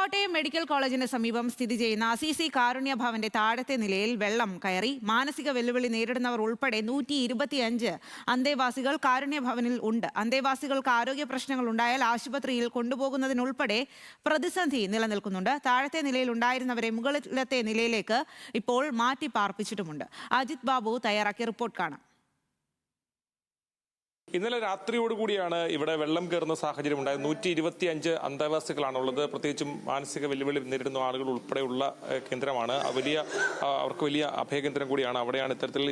Kottayam medical കോളേജിന് സമീപം സ്ഥിതി ചെയ്യുന്ന CC കാരുണ്യ ഭവന്റെ താഴത്തെ നിലയിൽ വെള്ളം കയറി മാനസിക വെല്ലുവിളി നേരിടുന്നവർ ഉൾപ്പെടെ 125 അന്തേവാസികൾ കാരുണ്യ ഭവനിൽ ഉണ്ട്. അന്തേവാസികൾക്ക് ആരോഗ്യ പ്രശ്നങ്ങൾ ഉണ്ടായാൽ ആശുപത്രിയിൽ കൊണ്ടുപോകുന്നതിനുൾപ്പെടെ പ്രതിസന്ധി നിലനിൽക്കുന്നുണ്ട്. താഴത്തെ നിലയിൽ ഉണ്ടായിരുന്നവരെ മുകളിലത്തെ നിലയിലേക്ക് ഇപ്പോൾ മാറ്റി പാർപ്പിച്ചിട്ടുമുണ്ട്. അജിത് ബാബു തയ്യാറാക്കിയ റിപ്പോർട്ട് കാണാം. ഇന്നലെ രാത്രിയോടുകൂടിയാണ് ഇവിടെ വെള്ളം കയറുന്ന സാഹചര്യം ഉണ്ടായത്. 125 അന്തേവാസികളാണുള്ളത്. പ്രത്യേകിച്ചും മാനസിക വെല്ലുവിളി നേരിടുന്ന ആളുകൾ ഉൾപ്പെടെയുള്ള കേന്ദ്രമാണ്. അവർക്ക് വലിയ അഭയകേന്ദ്രം കൂടിയാണ്. അവിടെയാണ് ഇത്തരത്തിൽ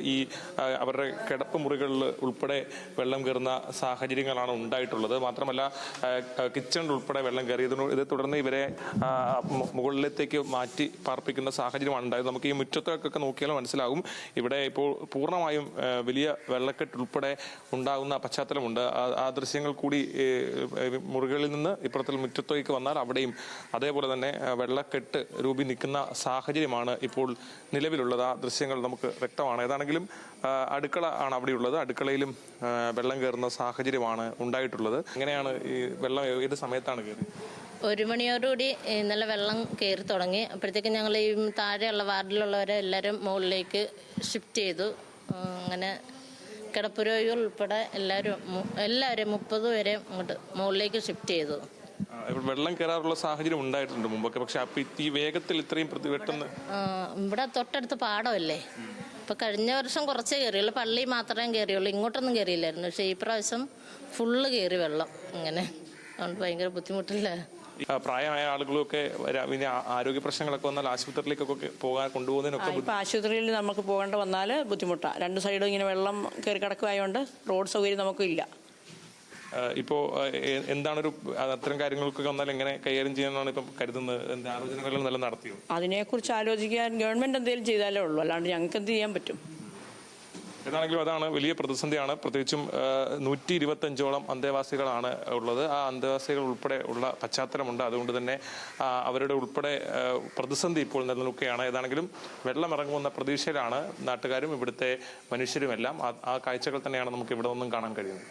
അവരുടെ കിടപ്പ് മുറികളിൽ ഉൾപ്പെടെ വെള്ളം കയറുന്ന സാഹചര്യങ്ങളാണ് ഉണ്ടായിട്ടുള്ളത്. മാത്രമല്ല കിച്ചണിൽ ഉൾപ്പെടെ വെള്ളം കയറി. ഇതേ തുടർന്ന് ഇവരെ മുകളിലേക്ക് മാറ്റി പാർപ്പിക്കുന്ന സാഹചര്യമാണ് ഉണ്ടായത്. നമുക്ക് ഈ മുറ്റത്തൊക്കെ നോക്കിയാൽ മനസ്സിലാകും ഇവിടെ ഇപ്പോൾ പൂർണ്ണമായും വലിയ വെള്ളക്കെട്ട് ഉൾപ്പെടെ ഉണ്ടാകുന്ന പശ്ചാത്തലമുണ്ട്. ആ ദൃശ്യങ്ങൾ കൂടി മുറികളിൽ നിന്ന് ഇപ്പുറത്തിൽ മുറ്റത്തേക്ക് വന്നാൽ അവിടെയും അതേപോലെ തന്നെ വെള്ളക്കെട്ട് രൂപി നിൽക്കുന്ന സാഹചര്യമാണ് ഇപ്പോൾ നിലവിലുള്ളത്. ആ ദൃശ്യങ്ങൾ നമുക്ക് വ്യക്തമാണ്. ഏതാണെങ്കിലും അടുക്കള ആണ് അവിടെയുള്ളത്. അടുക്കളയിലും വെള്ളം കയറുന്ന സാഹചര്യമാണ് ഉണ്ടായിട്ടുള്ളത്. എങ്ങനെയാണ് ഈ വെള്ളം ഏത് സമയത്താണ് കയറി? 1 മണിയോടുകൂടി ഇന്നലെ വെള്ളം കയറി തുടങ്ങി. അപ്പോഴത്തേക്കും ഞങ്ങൾ ഈ താഴെയുള്ള വാർഡിലുള്ളവരെ എല്ലാവരും മുകളിലേക്ക് ഷിഫ്റ്റ് ചെയ്തു. അങ്ങനെ കിടപ്പുരോഗികൾ ഉൾപ്പെടെ എല്ലാവരും 30 വരെ അങ്ങോട്ട് മുകളിലേക്ക് ഷിഫ്റ്റ് ചെയ്തു. വെള്ളം കയറാറുള്ള സാഹചര്യം ഉണ്ടായിട്ടുണ്ട് മുമ്പൊക്കെ, പക്ഷെ ഈ വേഗത്തിൽ ഇത്രയും പെട്ടെന്ന് ഇവിടെ തൊട്ടടുത്ത് പാടമല്ലേ. ഇപ്പൊ കഴിഞ്ഞ വർഷം കുറച്ചേ കയറിയുള്ളൂ, പള്ളി മാത്രമേ കയറിയുള്ളൂ, ഇങ്ങോട്ടൊന്നും കയറിയില്ലായിരുന്നു. പക്ഷെ ഈ പ്രാവശ്യം ഫുള്ള് കയറി വെള്ളം. ഇങ്ങനെ അതുകൊണ്ട് ഭയങ്കര ബുദ്ധിമുട്ടില്ല. പ്രായമായ ആളുകളൊക്കെ പിന്നെ ആരോഗ്യ പ്രശ്നങ്ങളൊക്കെ വന്നാൽ ആശുപത്രിയിലേക്കൊക്കെ കൊണ്ടുപോകുന്നതിനൊക്കെ ഇപ്പൊ ആശുപത്രിയിൽ നമുക്ക് പോകേണ്ട വന്നാൽ ബുദ്ധിമുട്ടാണ്. 2 സൈഡും ഇങ്ങനെ വെള്ളം കയറി കിടക്കുകയായതുകൊണ്ട് റോഡ് സൗകര്യം നമുക്കില്ല. ഇപ്പോൾ എന്താണൊരു അത്തരം കാര്യങ്ങൾക്കൊക്കെ വന്നാൽ എങ്ങനെ കൈകാര്യം ചെയ്യാനാണ് ഇപ്പം കരുതുന്നത്? ആലോചനകൾ നല്ല നടത്തിയോ? അതിനെക്കുറിച്ച് ആലോചിക്കാൻ ഗവൺമെന്റ് എന്തെങ്കിലും ചെയ്താലേ ഉള്ളൂ, അല്ലാണ്ട് ഞങ്ങൾക്ക് എന്ത് ചെയ്യാൻ പറ്റും? ഏതാണെങ്കിലും അതാണ് വലിയ പ്രതിസന്ധിയാണ്. പ്രത്യേകിച്ചും 125ഓളം അന്തേവാസികളാണ് ഉള്ളത്. ആ അന്തേവാസികൾ ഉൾപ്പെടെ ഉള്ള പശ്ചാത്തലമുണ്ട്. അതുകൊണ്ട് തന്നെ അവരുടെ ഉൾപ്പെടെ പ്രതിസന്ധി ഇപ്പോൾ നിലനിൽക്കുകയാണ്. ഏതാണെങ്കിലും വെള്ളം ഇറങ്ങുമെന്ന പ്രതീക്ഷയിലാണ് നാട്ടുകാരും ഇവിടുത്തെ മനുഷ്യരുമെല്ലാം. ആ കാഴ്ചകൾ തന്നെയാണ് നമുക്ക് ഇവിടെ നിന്നും കാണാൻ കഴിയുന്നത്.